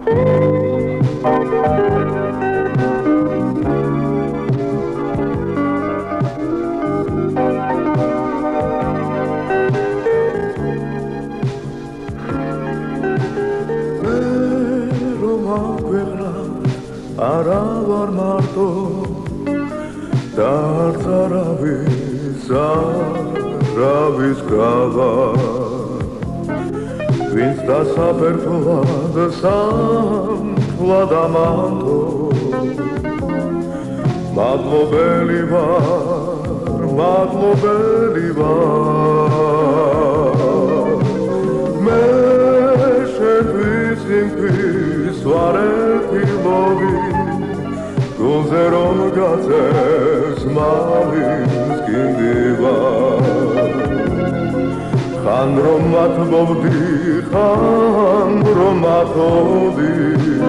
არა ვარ მარტო და არც არავის გავა ვინც დასაფერთოვად სამთლად ამანთო მადლობელი ვარ მე შენთვის იმთვის ვარ ერთილობი გულზე რომ გაწევს მალის კიდივა ხან რომ მათბობდი ხან რომ მათობდი